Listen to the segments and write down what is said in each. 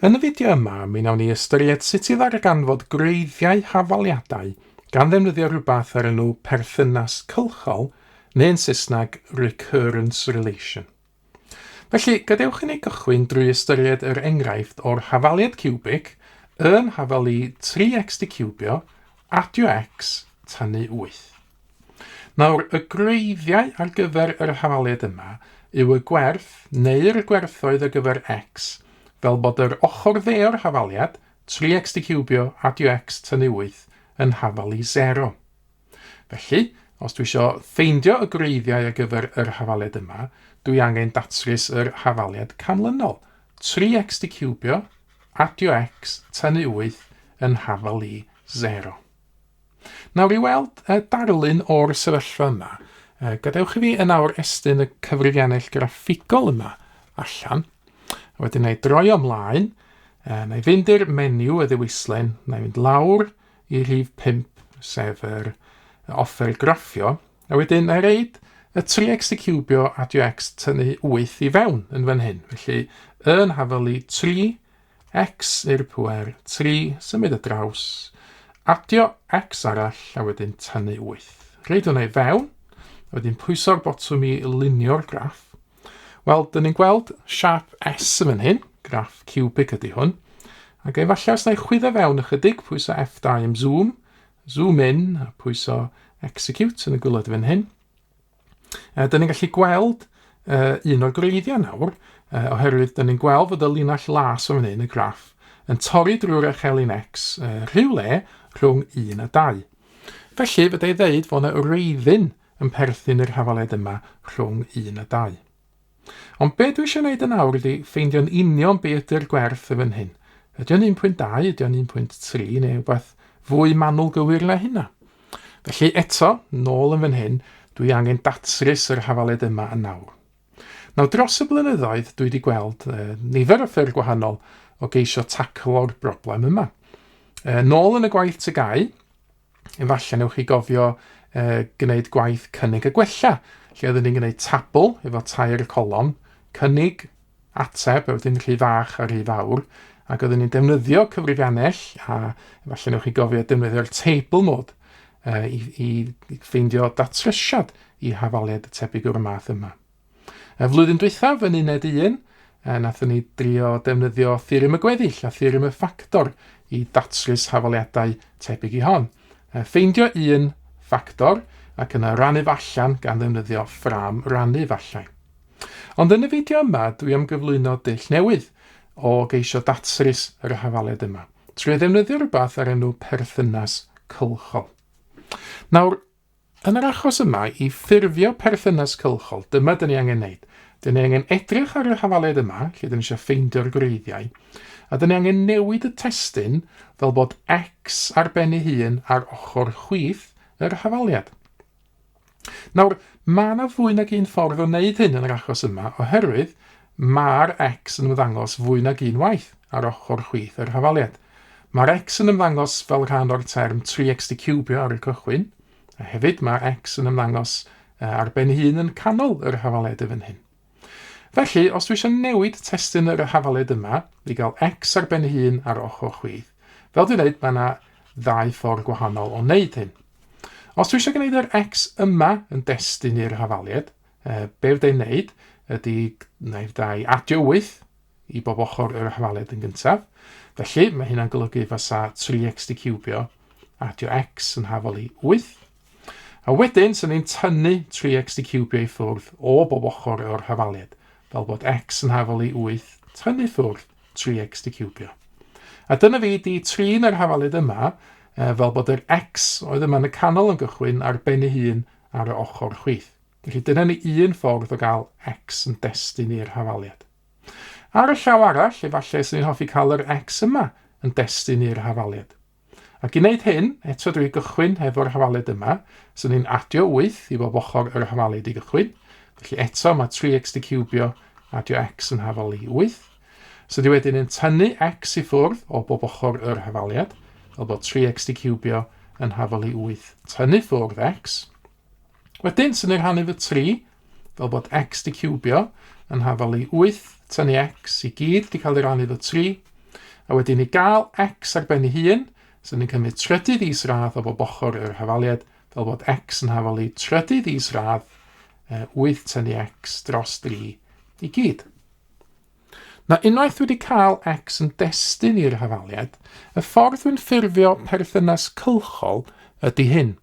Yn y fideo yma, mi wnawn ni ystyried sut i ddarganfod gwreiddiau hafaliadau gan ddefnyddio rhywbeth ar enw perthynas gylchol, neu'n Saesneg recurrence relation. Felly, gadewch i ni gychwyn drwy ystyried yr enghraifft o'r hafaliad cubic yn hafalu 3x di cubio adio x tynnu 8. Nawr, y gwreiddiau ar gyfer yr hafaliad yma yw y gwerth neu'r gwerthoedd ar gyfer x, fel bod yr ochr dde o'r hafaliad, 3x di cubio adio x tynnu 8, yn hafalu 0. Felly, os dwi eisiau ffeindio y gwreiddiau ar gyfer yr hafaliad yma, dwi angen datrys yr hafaliad canlynol. 3x di cubio adio x tynnu 8 yn hafalu 0. Nawr i weld darlun o'r sefyllfa yma, gadewch i fi yn awr estyn y cyfrifiannell graffigol yma allan. Wedyn na i droi ymlaen, na i fynd i'r menu y ddewislen, na i fynd lawr i rhif 5, sef yr offer graffio, a wedyn na i reid y 3x di cubio adio x tynnu 8 i fewn yn fan hyn. Felly, yn hafalu 3x i'r pŵer 3, symud y draws, adio x arall, a wedyn tynnu 8. Reid hwnna i fewn, a wedyn pwyso'r botwm i lunio'r graff. Wel, dyn ni'n gweld siap S yn fan hyn, graff cubic ydy hwn, ac efallai os na i chwyddo fewn ychydig, pwyso F2 am zoom, zoom in, a pwyso execute yn y gwylod fan hyn. Dyn ni'n gallu gweld un o'r gwreiddiau nawr, oherwydd dyn ni'n gweld fod y linell las o fan hyn, y graff, yn torri drwy'r echelin X rhywle rhwng 1 a 2. Felly, fydda i ddeud fod yna wreiddyn yn perthyn i'r hafaliad yma rhwng 1 a 2. Ond be dwi eisiau gwneud yn awr ydy ffeindio'n union be ydy'r gwerth y fan hyn. Ydy o'n 1.2, ydy o'n 1.3, neu rhywbeth fwy manwl gywir na hynna. Felly eto, nôl yn fan hyn, dwi angen datrys yr hafaliad yma yn awr. Nawr, dros y blynyddoedd, dwi wedi gweld nifer o ffyrdd gwahanol o geisio taclo'r broblem yma. Nôl yn y gwaith tygau, efallai newch chi gofio gwneud gwaith cynnig y gwella, lle oeddwn ni'n gwneud tabl efo tair colom, cynnig, ateb, a wedyn rhy fach a rhy fawr, ac oeddwn ni'n defnyddio cyfrifiannell, a efallai newch chi gofio defnyddio'r table mode i ffeindio datrysiad i hafaliad tebyg o'r math yma. Flwyddyn dwythaf yn Uned 1, nathon ni drio defnyddio theorem y gweddill a theorem y ffactor i datrys hafaliadau tebyg i hon. Ffeindio un ffactor, ac yna rannu allan gan ddefnyddio ffram rannu allan. Ond yn y fideo yma, dwi am gyflwyno dull newydd o geisio datrys yr hafaliad yma, trwy ddefnyddio rhywbeth ar enw perthynas gylchol. Nawr, yn yr achos yma, i ffurfio perthynas gylchol, dyma dyn ni angen wneud. Dyn ni angen edrych ar y hafaliad yma, lle dyn ni eisiau ffeindio'r gwreiddiau, a dyn ni angen newid y testyn fel bod x ar ben ei hun ar ochr chwith yr hafaliad. Nawr, mae yna fwy nag un ffordd o wneud hyn yn yr achos yma, oherwydd mae'r x yn ymddangos fwy nag un waith ar ochr chwith yr hafaliad. Mae'r x yn ymddangos fel rhan o'r term 3x di cubio ar y cychwyn, a hefyd mae'r x yn ymddangos ar ben hun yn canol yr hafaliad y fan hyn. Felly, os dwi eisiau newid testyn yr hafaliad yma, i gael x ar ben hun ar ochr chwith, fel dwi'n dweud, mae yna ddau ffordd gwahanol o wneud hyn. Os dwi eisiau gwneud yr x yma yn destyn i'r hafaliad, be fydda i'n wneud ydy i adio 8 i bob ochr yr hafaliad yn gyntaf. Felly, mae hynna'n golygu fasa 3x di cubio adio x yn hafalu 8. A wedyn, sy'n ni'n tynnu 3x di cubio i ffwrdd o bob ochr o'r hafaliad, fel bod x yn hafalu 8 tynnu ffwrdd 3x di cubio. A dyna fi di trin yr hafaliad yma, fel bod yr x oedd yma yn y canol yn gychwyn ar ben ei hun ar y ochr chwith. Felly dyna ni un ffordd o gael x yn destyn i'r hafaliad. Ar y llaw arall, efallai sy'n ni'n hoffi cael yr x yma yn destyn i'r hafaliad. Ac i wneud hyn, eto dwi gychwyn hefo'r hafaliad yma, sy'n ni'n adio 8 i bob ochr yr hafaliad i gychwyn. Felly eto mae 3x di cubio adio x yn hafalu 8. So dwi wedyn yn tynnu x i ffwrdd o bob ochr yr hafaliad, fel bod 3x di cubio yn hafalu 8 tynnu ffwrdd x. Wedyn, sy'n ni'n rhannu fy 3, fel bod x di cubio yn hafalu 8 tynnu x i gyd di cael ei rannu fy 3, A wedyn i gael x ar ben ei hun, so ni'n cymryd trydydd isradd o bob ochr yr hafaliad, fel bod x yn hafelu trydydd isradd 8 tynnu x dros 3 i gyd. Na unwaith wedi cael x yn destun i'r hafaliad, y ffordd dwi'n ffurfio perthynas gylchol ydy hyn.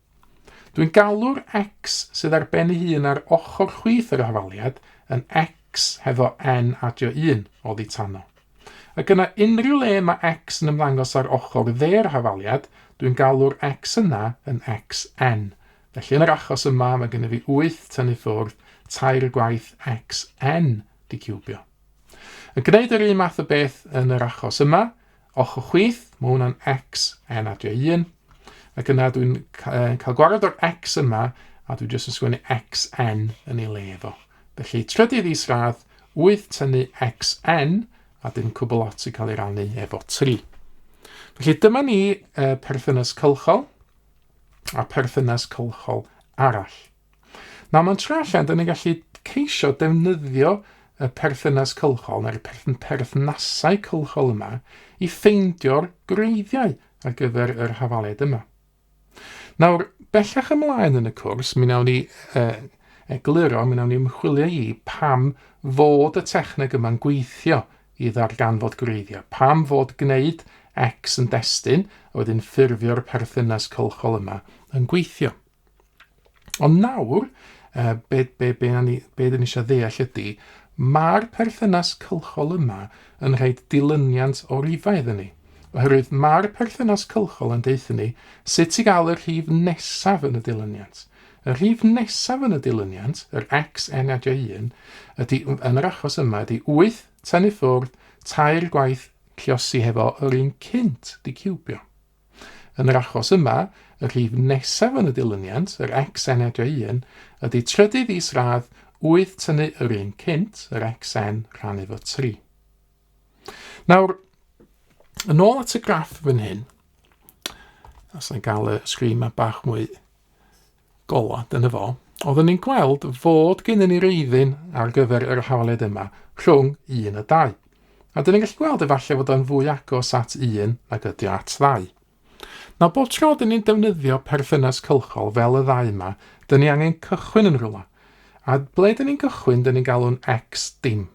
Dwi'n galw'r x sydd ar ben ei hun ar ochr chwith yr hafaliad yn x hefo n adio 1 oddi tano. Ac yna unrhyw le mae x yn ymddangos ar ochr dde'r hafaliad, dwi'n galw'r x yna yn xn. Felly yn yr achos yma mae gennym fi 8 tynnu ffwrdd 3 gwaith xn di ciwbio. Yn gwneud yr un math o beth yn yr achos yma, ochr chwith, mae hwnna'n x n adio 1. Ac yna dwi'n cael gwared o'r x yma a dwi'n jyst yn sgwennu xn yn ei le efo. Felly trydydd isradd 8 tynnu xn a dyn cwbl lot i cael ei rannu efo 3. Felly dyma ni perthynas gylchol a perthynas gylchol arall. Nawr mae'n tra allan, dyn ni'n gallu ceisio defnyddio y perthynas gylchol neu'r perthnasau gylchol yma i ffeindio'r gwreiddiau ar gyfer yr hafaliad yma. Nawr, bellach ymlaen yn y cwrs, mi wnawn ni egluro, mi wnawn ni ymchwilio i pam fod y techneg yma'n gweithio i ddarganfod gwreiddiau. Pam fod gwneud x yn destun a wedyn ffurfio'r perthynas gylchol yma yn gweithio. Ond nawr, be dyn ni eisiau ddeall ydy, mae'r perthynas gylchol yma yn rhaid dilyniant o rifau iddyn ni. Oherwydd mae'r perthynas gylchol yn deithio ni sut i gael y rhif nesaf yn y dilyniant. Y rhif nesaf yn y dilyniant, yr x n adio 1, yn yr achos yma ydy 8 tynnu ffwrdd 3 gwaith lluosi hefo yr un cynt di ciwbio. Yn yr achos yma, y rhif nesaf yn y dilyniant, yr x n adio 1, ydy trydydd isradd 8 tynnu yr un cynt, yr xn rhan efo 3. Nawr, yn ôl at y graff fan hyn, os ni'n gael y sgrin yma bach mwy golad yn efo, oeddwn ni'n gweld fod gennyn ni reiddyn ar gyfer yr hafaliad yma rhwng 1 a 2. A dyn ni'n gallu gweld efallai fod o'n fwy agos at 1 nag ydy at 2. Nawr, bob tro dyn ni'n defnyddio perthynas gylchol fel y 2 yma, dyn ni angen cychwyn yn rhywle. A ble dyn ni'n cychwyn, dyn ni'n galw'n x dim.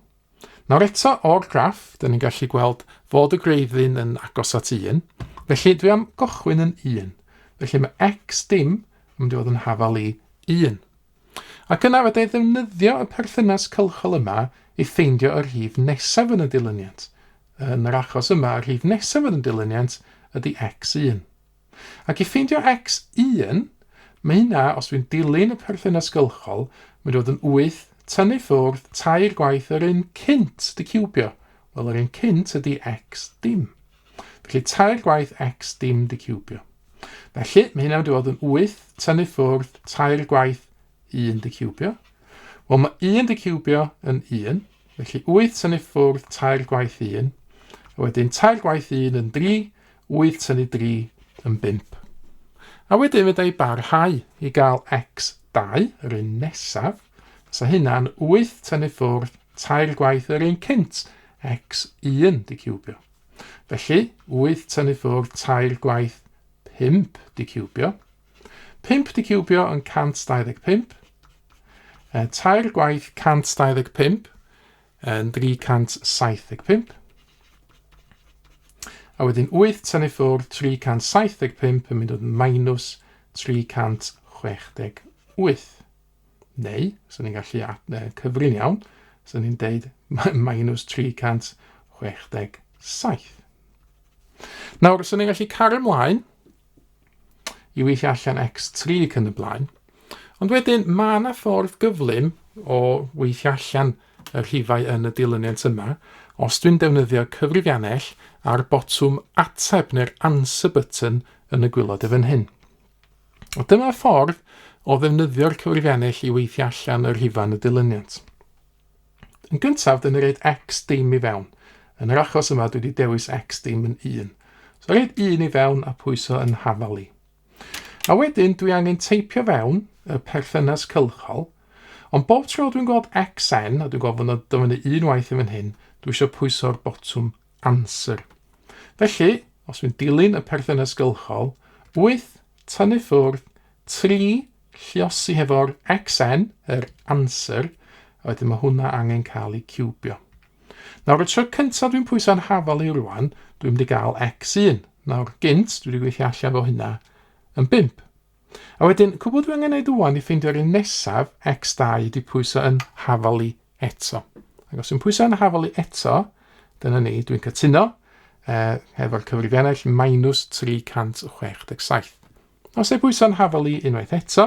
Nawr eto o'r graff, dyn ni'n gallu gweld fod y greiddyn yn agos at 1. Felly dwi am gychwyn yn 1. Felly mae x dim yn mynd i fod yn hafalu 1. Ac yna fydde ddefnyddio y perthynas gylchol yma i ffeindio y rhif nesaf yn y dilyniant. Yn yr achos yma, y rhif nesaf yn y dilyniant ydy x1. Ac i ffeindio x1, mae hynna, os dwi'n dilyn y perthynas gylchol, mae'n dod yn 8 tynnu ffwrdd 3 gwaith yr un cynt di ciwbio. Wel, yr un cynt ydy x dim. Felly 3 gwaith x dim di ciwbio. Felly, mae hynna wedi bod yn 8 tynnu ffwrdd 3 gwaith 1 di ciwbio. Wel, mae 1 di ciwbio yn 1. Felly, 8 tynnu ffwrdd 3 gwaith 1. A wedyn, 3 gwaith 1 yn 3, 8 tynnu 3 yn 5. A wedyn fydda i barhau i gael x2, yr un nesaf. So hynna'n 8 tynnu ffwrdd 3 gwaith yr un cynt, x1 di ciwbio. Felly, 8 tynnu ffwrdd 3 gwaith 5 di ciwbio. 5 di ciwbio yn 125. 3 gwaith 125 yn 375. A wedyn 8 tynnu ffwrdd 375 yn mynd yn minus 368. Neu, so ni'n gallu cyfrin iawn, so ni'n deud minus 367. Nawr, so ni'n gallu cario ymlaen i weithio allan x3 cyn y blaen, ond wedyn mae yna ffordd gyflym o weithio allan y rhifau yn y dilyniant yma os dwi'n defnyddio cyfrifiannell ar botwm ateb neu'r answer button yn y gwylod efo hyn. O dyma ffordd o ddefnyddio'r cyfrifiannell i weithio allan y rhifau yn y dilyniant. Yn gyntaf, dyn ni'n rhaid x dim i fewn. Yn yr achos yma, dwi wedi dewis x dim yn 1. So, rhaid 1 i fewn a pwyso yn hafalu. A wedyn, dwi angen teipio fewn y perthynas gylchol, ond bob tro dwi'n gweld xn, a dwi'n gweld fod yna dyfynu unwaith i fan hyn, dwi eisiau pwyso'r botwm answer. Felly, os dwi'n dilyn y perthynas gylchol, 8 tynnu ffwrdd 3 lliosi hefo'r xn, yr answer, a wedyn mae hwnna angen cael ei ciwbio. Nawr, y tro cyntaf dwi'n pwyso'n hafal i rwan, dwi'n mynd i gael x1. Nawr, gynt, dwi wedi gweithio allan fo hynna yn 5. A wedyn, cwbl dwi angen neud rwan i ffeindio'r un nesaf, x2 wedi pwyso yn hafal i eto. Ac os dwi'n pwyso yn hafal i eto, dyna ni, dwi'n cytuno efo'r cyfrifiannell minus 367. Os ei pwyso yn hafal i unwaith eto,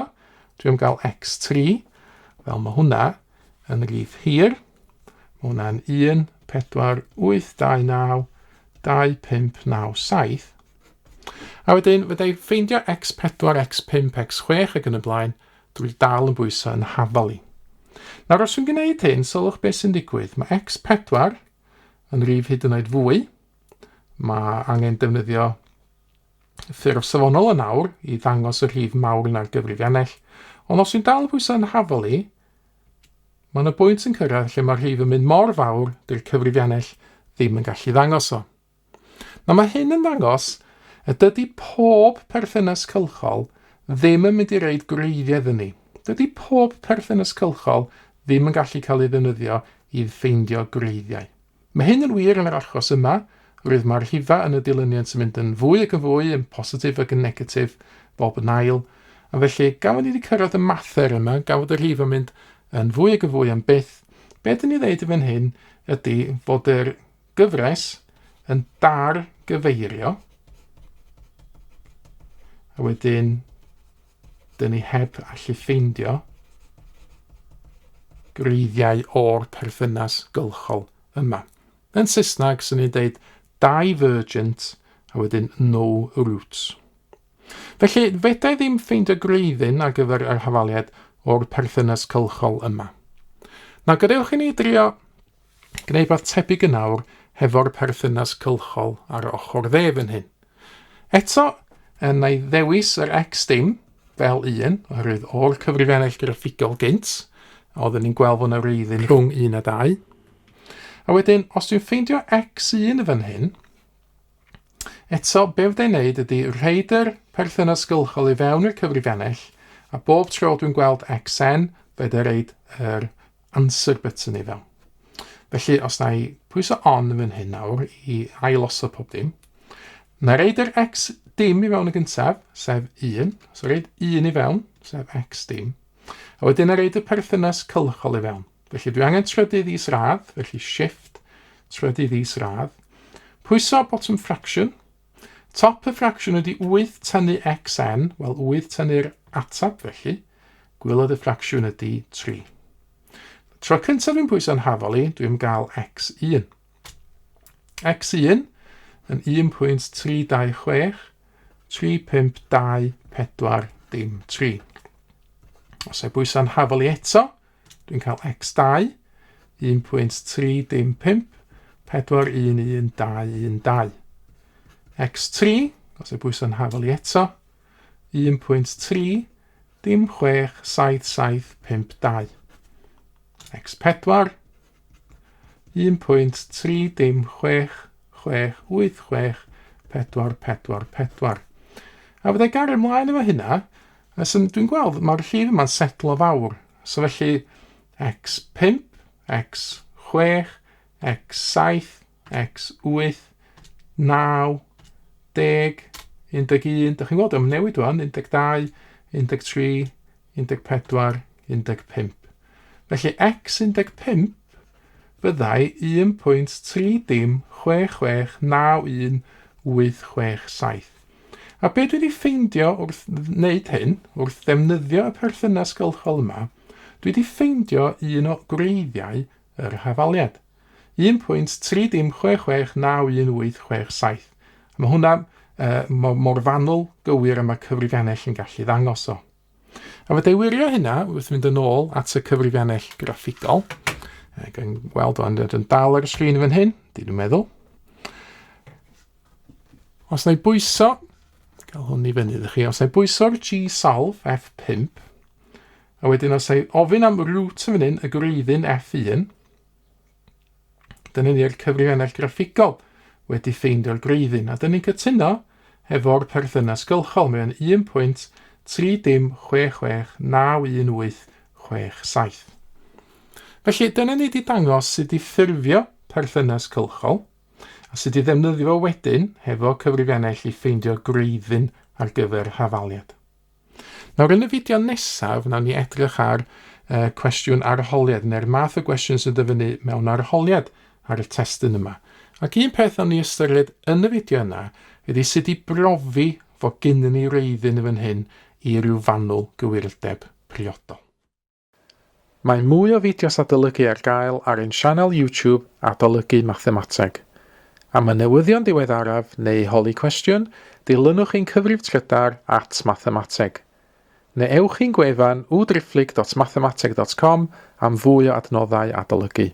dwi'n gael x3, fel mae hwnna yn rif hir. Mae hwnna'n 1, 4, 8, 2, 9, 2, 5, 9, 7. A wedyn, fyddai ffeindio x4, x5, x6 ac yn y blaen, dwi'n dal yn bwyso yn hafal i. Nawr, os dwi'n gwneud hyn, sylwch beth sy'n digwydd. Mae x4 yn rif hyd yn oed fwy. Mae angen defnyddio ffurf safonol yn awr i ddangos y rhif mawr yna'r gyfrifiannell. Ond os dwi'n dal yn bwyso yn hafal i, mae yna bwynt yn cyrraedd lle mae'r rhif yn mynd mor fawr dy'r cyfrifiannell ddim yn gallu ddangos o. Nawr, mae hyn yn ddangos y dydy pob perthynas cylchol ddim yn mynd i reid gwreiddiau iddyn ni. Dydy pob perthynas cylchol ddim yn gallu cael ei ddefnyddio i ffeindio gwreiddiau. Mae hyn yn wir yn yr achos yma, roedd mae'r rhifau yn y dilyniant yn mynd yn fwy ac yn fwy, yn positif ac yn negatif, bob yn ail. A felly, gafon ni wedi cyrraedd y mather yma, gafod y rhif yn mynd yn fwy ac yn fwy am byth. Be dyn ni ddeud yn hyn ydy fod yr gyfres yn dargyfeirio. A wedyn, dyn ni heb allu ffeindio gwreiddiau o'r perthynas gylchol yma. Yn Saesneg, sy'n ni'n deud divergent, a wedyn no roots. Felly, fedai ddim ffeindio gwreiddyn ar gyfer yr hafaliad o'r perthynas cylchol yma. Na, gadewch i ni drio gwneud beth tebyg yn awr hefo'r perthynas cylchol ar y ochr dde fan hyn. Eto, yn ei ddewis yr x dim fel 1, oherwydd o'r cyfrifiannell graffigol gynt, oedden ni'n gweld fo'n reiddyn rhwng 1 a 2. A wedyn, os dwi'n ffeindio x1 fan hyn, eto, be fyddai'n neud ydy rhaid yr perthynas gylchol i fewn i'r cyfrifiannell, a bob tro dwi'n gweld xn, fyddai'n reid yr answer button i fewn. Felly, os na i pwyso on fan hyn nawr i ailoso pob dim, na reid yr x dim i fewn y gyntaf, sef 1. So reid 1 i fewn, sef x dim. A wedyn reid y perthynas cylchol i fewn. Felly dwi angen trydydd is-radd, felly shift, trydydd is-radd. Pwyso bottom fraction. Top y fraction ydy 8 tynnu xn, wel 8 tynnu'r atab felly. Gwylod y fraction ydy 3. Tro cyntaf dwi'n pwyso'n hafal i, dwi'n gael x1. x1 yn 1.326, 35243. Os ei bwyso'n hafal i eto, dwi'n cael x2, 1.355, 41112. x3, os ei bwyso'n hafal i eto, 1.3567752. x4, 1.356668444. A fyddai gario ymlaen efo hynna, dwi'n gweld mae'r rhif yma'n setlo fawr. So felly x5, x6, x7, x8, 9, 10, 11, dych chi'n gweld am newid wan, 12, 13, 14, 15. Felly x15 byddai 1.366918667. A be dwi wedi ffeindio wrth wneud hyn, wrth ddefnyddio y perthynas gylchol yma, dwi wedi ffeindio un o gwreiddiau yr hafaliad. 1.366918667. Mae hwnna mor fanwl gywir am y cyfrifiannell yn gallu ddangos o. A fydde wirio hynna wrth mynd yn ôl at y cyfrifiannell graffigol. Gan weld o'n dal ar y sgrin fan hyn, dwi'n meddwl. Os na i bwyso, gael hwn i fyny ddech chi, os na i bwyso'r G-solve F5, a wedyn os na i ofyn am root yn fan hyn, y gwreiddyn F1, dyna ni'r cyfrifiannell graffigol. wedi ffeindio'r gwreiddyn, a dyn ni'n cytuno efo'r perthynas gylchol mewn 1.306691867. Felly, dyna ni wedi dangos sut i ffurfio perthynas gylchol, a sut i ddefnyddio fo wedyn hefo cyfrifiannell i ffeindio gwreiddyn ar gyfer hafaliad. Nawr, yn y fideo nesaf, wnawn ni edrych ar cwestiwn arholiad, neu'r math o gwestiwn sy'n dyfynu mewn arholiad ar y testyn yma. Ac un peth o'n ni ystyried yn y fideo yna ydy sut i brofi fod gynnon ni wreiddyn yn fan hyn i ryw fanwl gywirdeb priodol. Mae mwy o fideos adolygu ar gael ar ein sianel YouTube Adolygu Mathemateg. Am y newyddion diweddaraf neu holi cwestiwn, dilynwch ein cyfrif trydar @mathemateg. Neu ewch i'n gwefan www.mathemateg.com am fwy o adnoddau adolygu.